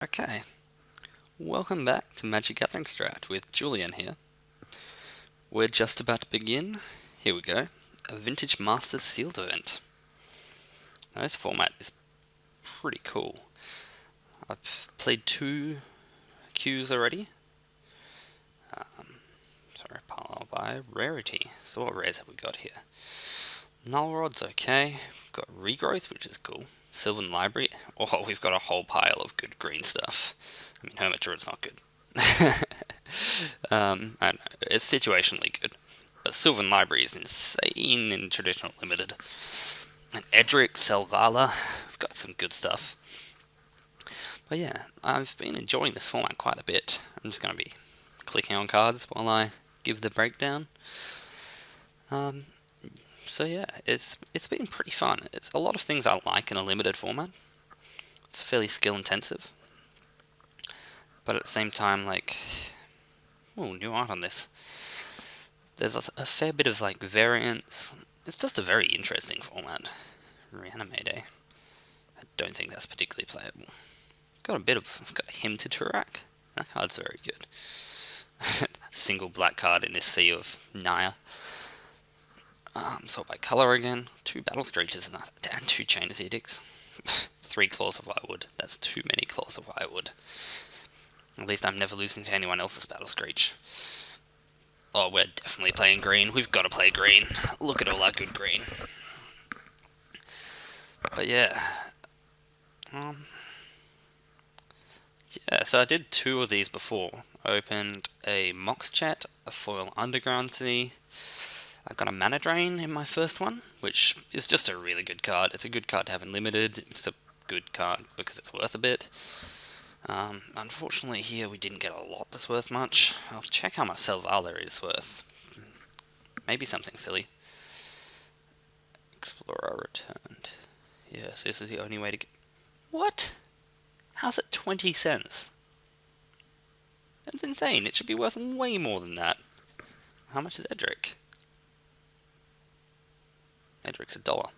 Okay, welcome back to MagicGatheringStrat with Julien here. We're just about to begin. Here we go. A Vintage Masters Sealed event. Now, this format is pretty cool. I've played 2 queues already. Sorry, parallel by rarity. So what rares have we got here? Null Rod's okay. We've got Regrowth, which is cool. Sylvan Library. Oh, we've got a whole pile of good green stuff. I mean, Hermit Druid's not good. I don't know. It's situationally good. But Sylvan Library is insane in traditional limited. And Edric, Selvala, we've got some good stuff. But yeah, I've been enjoying this format quite a bit. I'm just going to be clicking on cards while I give the breakdown. So yeah, it's been pretty fun. It's a lot of things I like in a limited format. It's fairly skill intensive. But at the same time, like, ooh, new art on this. There's a fair bit of like variance. It's just a very interesting format. Reanimate. I don't think that's particularly playable. Got a him to Turak. That card's very good. Single black card in this sea of Naya. Sort by color again. 2 battle screeches and 2 Chainer's Edicts. 3 claws of Wirewood. That's too many claws of Wirewood. At least I'm never losing to anyone else's battle screech. Oh, we're definitely playing green. We've got to play green. Look at all our good green. But yeah. Yeah, so I did 2 of these before. I opened a Mox Chat, a Foil Underground Sea. I got a Mana Drain in my first one, which is just a really good card. It's a good card to have in limited. It's a good card because it's worth a bit. Unfortunately here we didn't get a lot that's worth much. I'll check how much Selvala is worth. Maybe something silly. Explorer returned. Yes, this is the only way to get... What? How's it 20 cents? That's insane. It should be worth way more than that. How much is Edric? Edric's $1.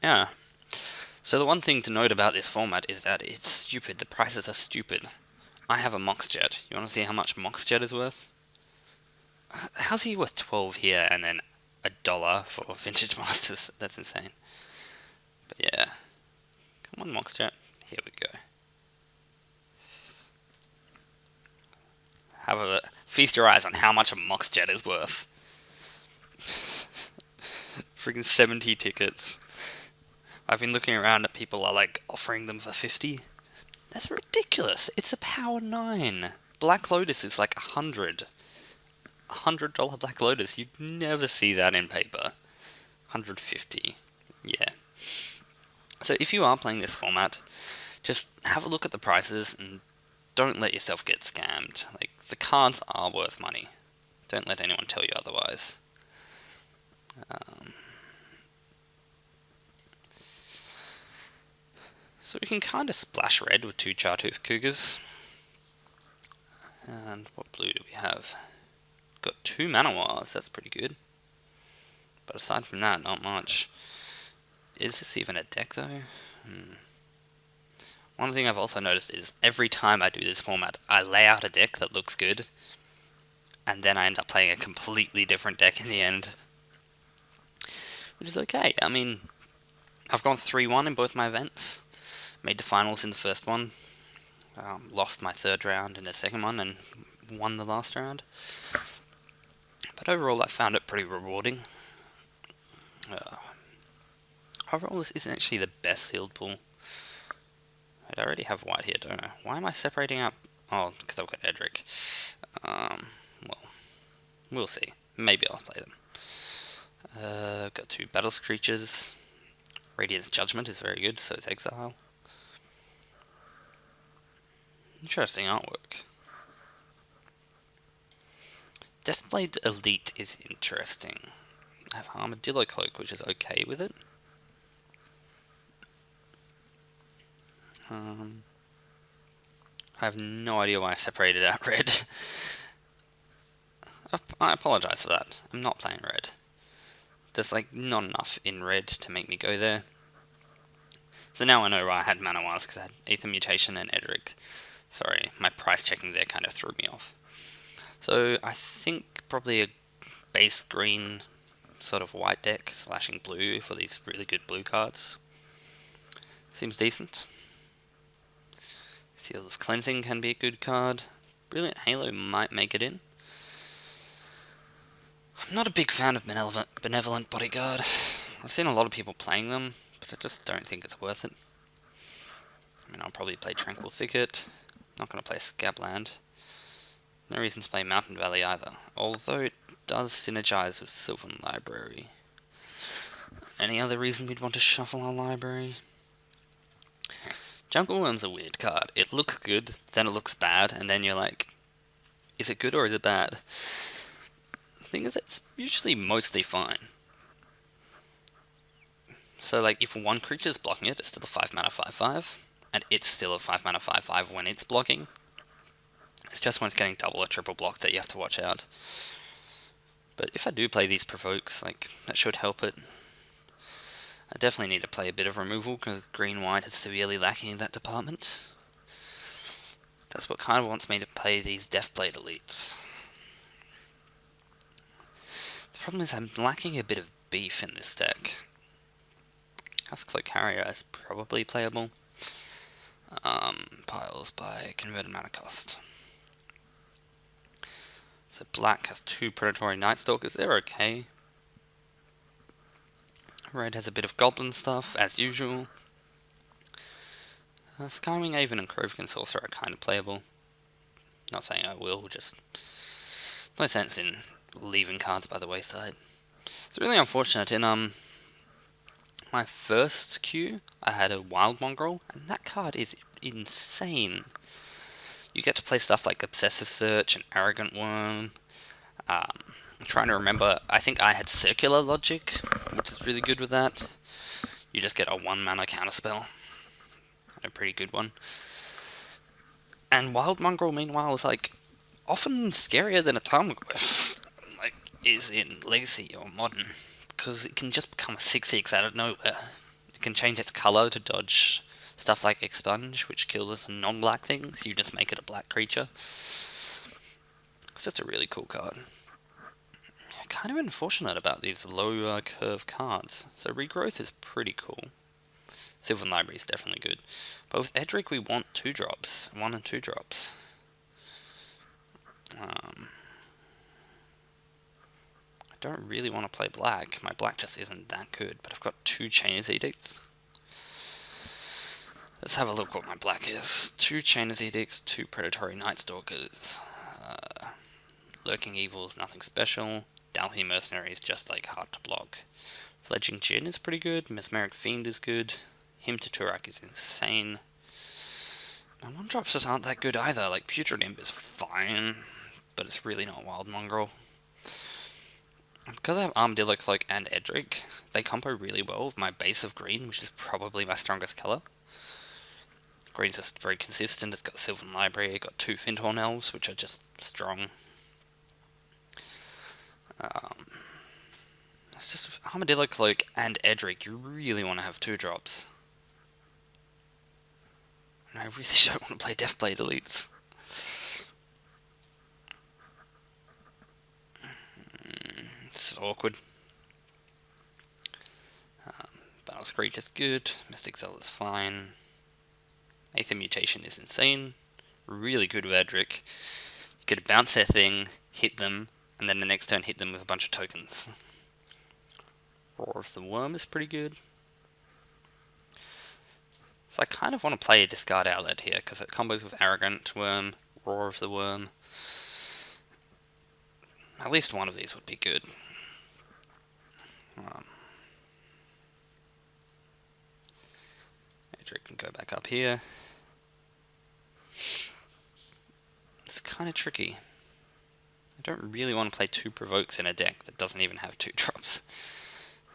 Yeah. So the one thing to note about this format is that it's stupid. The prices are stupid. I have a Moxjet. You want to see how much Moxjet is worth? How's he worth 12 here and then $1 for Vintage Masters? That's insane. But yeah. Come on, Moxjet. Here we go. Feast your eyes on how much a Moxjet is worth. Freaking 70 tickets. I've been looking around at people are like offering them for 50. That's ridiculous. It's a power 9. Black Lotus is like 100. $100 Black Lotus. You'd never see that in paper. 150. Yeah. So if you are playing this format, just have a look at the prices and don't let yourself get scammed. Like, the cards are worth money. Don't let anyone tell you otherwise. So we can kind of splash red with 2 Chartooth Cougars. And what blue do we have? Got 2 Manowars, that's pretty good. But aside from that, not much. Is this even a deck though? One thing I've also noticed is every time I do this format, I lay out a deck that looks good, and then I end up playing a completely different deck in the end. Which is okay. I mean, I've gone 3-1 in both my events. Made the finals in the first one. Lost my 3rd round in the second one, and won the last round. But overall, I found it pretty rewarding. Overall, this isn't actually the best sealed pool. I already have white here, don't I? Why am I separating up? Oh, because I've got Edric. Well, we'll see. Maybe I'll play them. Got 2 Battle Screeches. Radiant's Judgment is very good, so is Exile. Interesting artwork. Deathblade Elite is interesting. I have Armadillo Cloak, which is okay with it. I have no idea why I separated out red. I apologize for that. I'm not playing red. There's like not enough in red to make me go there. So now I know why I had Mana Wise, because I had Ether Mutation and Edric. Sorry, my price checking there kind of threw me off. So I think probably a base green sort of white deck, slashing blue for these really good blue cards. Seems decent. Seal of Cleansing can be a good card. Brilliant Halo might make it in. I'm not a big fan of Benevolent Bodyguard. I've seen a lot of people playing them, but I just don't think it's worth it. I mean, I'll probably play Tranquil Thicket. Not going to play Scabland. No reason to play Mountain Valley either, although it does synergize with Sylvan Library. Any other reason we'd want to shuffle our library? Jungle Worm's a weird card. It looks good, then it looks bad, and then you're like, is it good or is it bad? The thing is, it's usually mostly fine. So, like, if one creature's blocking it, it's still a 5 mana 5/5, and it's still a 5 mana 5/5 when it's blocking. It's just when it's getting double or triple blocked that you have to watch out. But if I do play these provokes, like, that should help it. I definitely need to play a bit of removal, because green-white is severely lacking in that department. That's what kind of wants me to play these Deathblade elites. The problem is I'm lacking a bit of beef in this deck. Huskcloak Carrier is probably playable. Piles by converted mana cost. So black has 2 Predatory Nightstalkers, they're okay. Red has a bit of goblin stuff, as usual. Skywing Haven and Krovikan Sorcerer are kind of playable. Not saying I will, just no sense in leaving cards by the wayside. It's really unfortunate. In my first queue, I had a Wild Mongrel, and that card is insane. You get to play stuff like Obsessive Search and Arrogant Worm. I'm trying to remember, I think I had Circular Logic, which is really good with that. You just get a 1 mana counterspell. A pretty good one. And Wild Mongrel, meanwhile, is like often scarier than a Tarmogoyf, like, is in Legacy or Modern, because it can just become a 6/6 out of nowhere. It can change its color to dodge stuff like Expunge, which kills non-black things. You just make it a black creature. It's just a really cool card. Kind of unfortunate about these low curve cards. So Regrowth is pretty cool. Sylvan Library is definitely good. But with Edric we want 2 drops. 1 and 2 drops. I don't really want to play black. My black just isn't that good. But I've got 2 Chainer's Edicts. Let's have a look what my black is. 2 Chainer's Edicts, 2 Predatory Nightstalkers. Lurking Evils, nothing special. Dalhi Mercenary is just like hard to block. Fledging Djinn is pretty good. Mesmeric Fiend is good. Hymn to Turak is insane. My 1-drops just aren't that good either. Like, Putrid Imp is fine, but it's really not Wild Mongrel. Because I have Armadillo Cloak and Edric, they combo really well with my base of green, which is probably my strongest colour. Green's just very consistent. It's got Sylvan Library, it's got 2 Findhorn Elves, which are just strong. It's just Armadillo Cloak and Edric, you really want to have 2 drops. And I really don't want to play Deathblade elites. This is awkward. Battle Screech is good, Mystic Zealot is fine. Aether Mutation is insane. Really good with Edric. You could bounce their thing, hit them, and then the next turn hit them with a bunch of tokens. Roar of the Worm is pretty good. So I kind of want to play a Discard Outlet here, because it combos with Arrogant Worm, Roar of the Worm. At least one of these would be good. Edric can go back up here. It's kind of tricky. I don't really want to play 2 Provokes in a deck that doesn't even have 2 drops.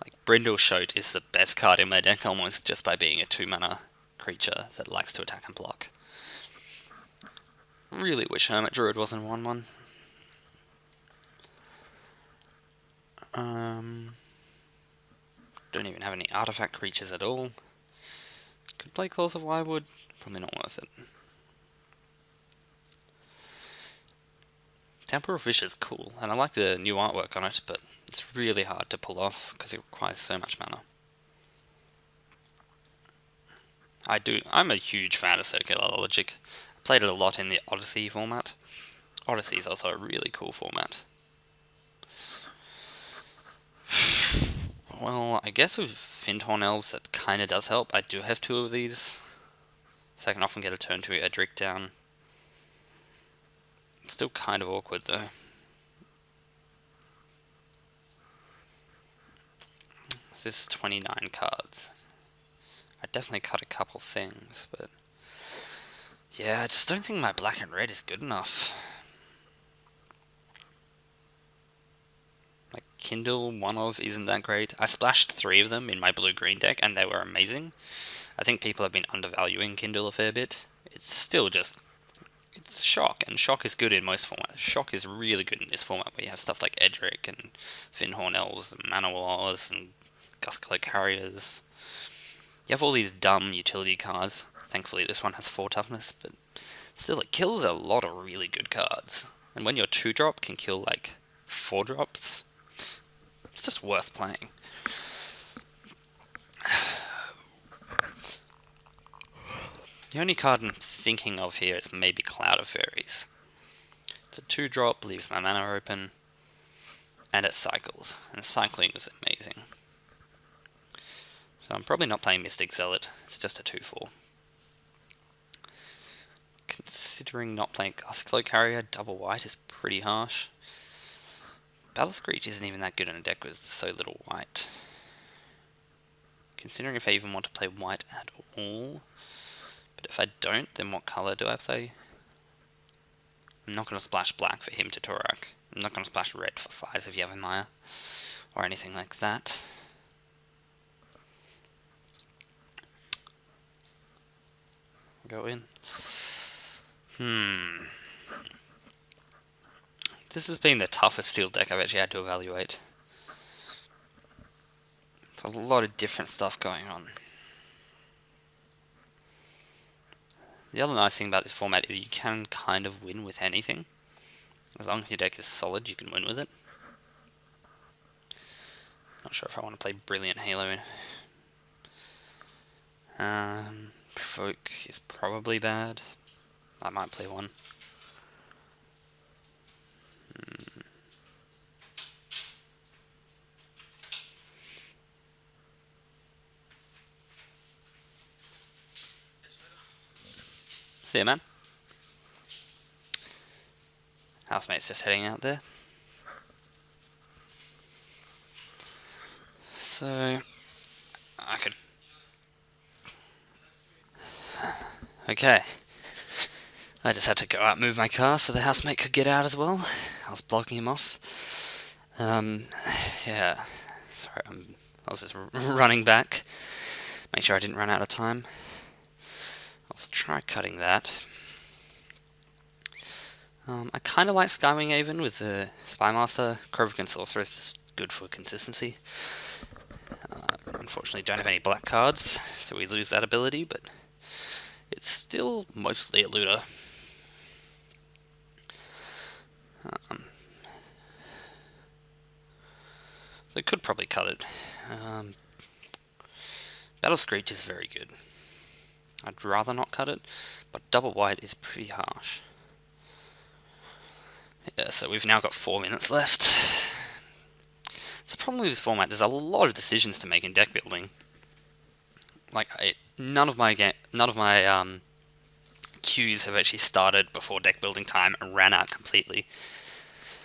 Like, Brindleshote is the best card in my deck almost just by being a 2 mana creature that likes to attack and block. Really wish Hermit Druid wasn't 1/1. Don't even have any artifact creatures at all. Could play Claws of Wirewood, probably not worth it. Temporal Fish is cool, and I like the new artwork on it, but it's really hard to pull off because it requires so much mana. I'm a huge fan of Circular Logic. I played it a lot in the Odyssey format. Odyssey is also a really cool format. Well, I guess with Fyndhorn Elves that kinda does help. I do have 2 of these, so I can often get a turn 2 Edric down. It's still kind of awkward though. This is 29 cards. I definitely cut a couple things, but yeah, I just don't think my black and red is good enough. Like Kindle, one of, isn't that great. I splashed 3 of them in my blue-green deck, and they were amazing. I think people have been undervaluing Kindle a fair bit. It's still just, it's Shock, and Shock is good in most formats. Shock is really good in this format, where you have stuff like Edric, and Fyndhorn Elves, and Manowars, and Gustcloak Carriers. You have all these dumb utility cards. Thankfully this one has 4 toughness, but still it kills a lot of really good cards. And when your 2-drop can kill like 4 drops, it's just worth playing. The only card I'm thinking of here is maybe Cloud of Fairies. It's a 2-drop, leaves my mana open, and it cycles. And cycling is amazing. So I'm probably not playing Mystic Zealot, it's just a 2/4. Considering not playing Gustcloak Carrier, double white is pretty harsh. Battle Screech isn't even that good in a deck with so little white. Considering if I even want to play white at all. But if I don't, then what colour do I play? I'm not going to splash black for him to Torak. I'm not going to splash red for Fires of Yavimaya, or anything like that. Go in. This has been the toughest steel deck I've actually had to evaluate. There's a lot of different stuff going on. The other nice thing about this format is you can kind of win with anything. As long as your deck is solid, you can win with it. Not sure if I want to play Brilliant Halo. Provoke is probably bad. I might play one. See ya, man. Housemate's just heading out there. So, I could... Okay. I just had to go out and move my car so the housemate could get out as well. I was blocking him off. Yeah. Sorry, I was just running back. Make sure I didn't run out of time. Let's try cutting that. I kind of like Skywing Haven with the Spymaster. Krovikan Sorcerer is just good for consistency. Unfortunately, don't have any black cards, so we lose that ability, but it's still mostly a looter. They could probably cut it. Battle Screech is very good. I'd rather not cut it, but double white is pretty harsh. Yeah, so we've now got 4 minutes left. It's the problem with this format, there's a lot of decisions to make in deck building. Like, none of my queues have actually started before deck building time and ran out completely.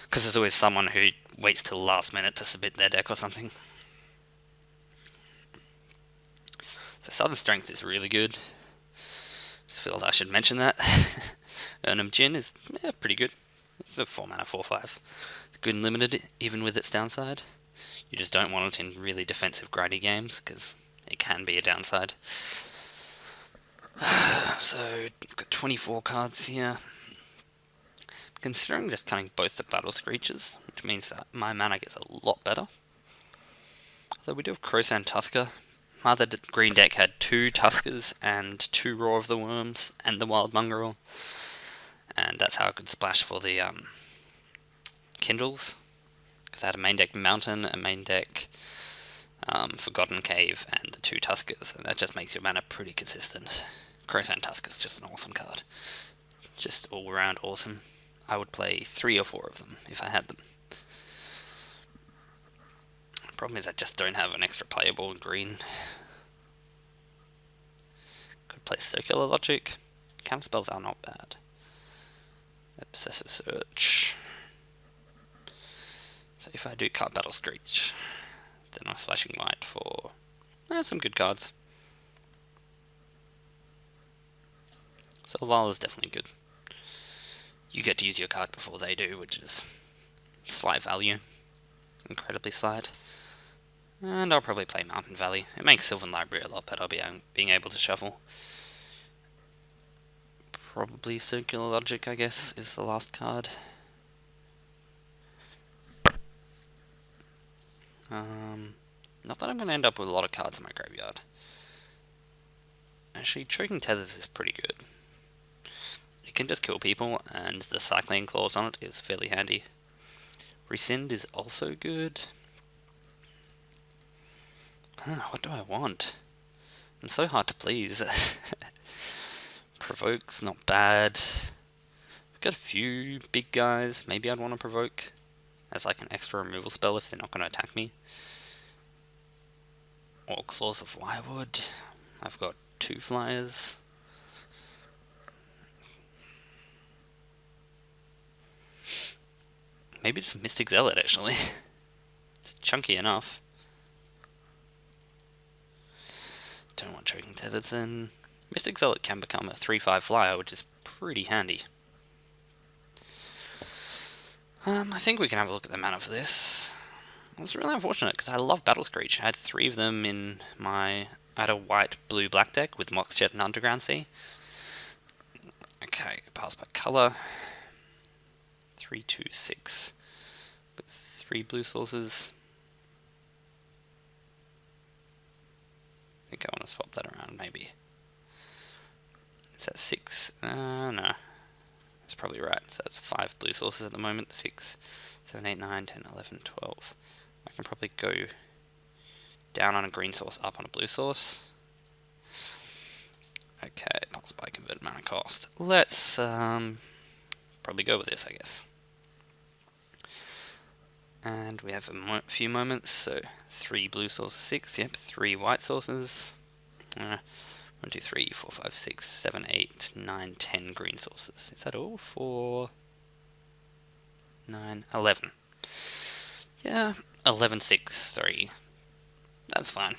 Because there's always someone who waits till the last minute to submit their deck or something. So Southern Strength is really good. Just feel I should mention that. Urnum Jin is pretty good. It's a 4 mana 4/5. It's good and limited, even with its downside. You just don't want it in really defensive grindy games, because it can be a downside. So, we've got 24 cards here. Considering just cutting both the Battle Screeches, which means that my mana gets a lot better. Though we do have Crowsand Tusker. My other green deck had 2 Tuskers and 2 Roar of the Worms and the Wild Mongrel, and that's how I could splash for the Kindles, because I had a main deck Mountain, a main deck Forgotten Cave, and the 2 Tuskers, and that just makes your mana pretty consistent. Crowsand Tusker's just an awesome card. Just all around awesome. I would play 3 or 4 of them if I had them. Problem is I just don't have an extra playable in green. Could play Circular Logic. Counterspells are not bad. Obsessive Search. So if I do card Battle Screech, then I'm splashing white for some good cards. Selval is definitely good. You get to use your card before they do, which is slight value. Incredibly slight. And I'll probably play Mountain Valley. It makes Sylvan Library a lot better being able to shuffle. Probably Circular Logic, I guess, is the last card. Not that I'm going to end up with a lot of cards in my graveyard. Actually, Choking Tethers is pretty good. It can just kill people, and the Cycling Clause on it is fairly handy. Rescind is also good. What do I want? I'm so hard to please. Provoke's not bad. I've got a few big guys. Maybe I'd want to Provoke as like an extra removal spell if they're not going to attack me. Or Claws of Wirewood. I've got 2 flyers. Maybe just Mystic Zealot, actually. It's chunky enough. Don't want Choking Tethers in. Mystic Zealot can become a 3/5 flyer, which is pretty handy. I think we can have a look at the mana for this. It's really unfortunate because I love Battle Screech. I had 3 of them in my... I had a white, blue, black deck with Moxjet and Underground Sea. Okay, pass by colour. 3, 2, 6. With 3 blue sources. I think I want to swap that around, maybe. Is that 6? No. That's probably right. So that's 5 blue sources at the moment. 6, 7, 8, 9, 10, 11, 12. I can probably go down on a green source, up on a blue source. Okay, pass by convert mana cost. Let's probably go with this, I guess. And we have a few moments, so 3 blue sources, 6, yep, 3 white sources. 1, 2, 3, 4, 5, 6, 7, 8, 9, 10 green sources. Is that all? 4, 9, 11. Yeah, 11, 6, 3. That's fine.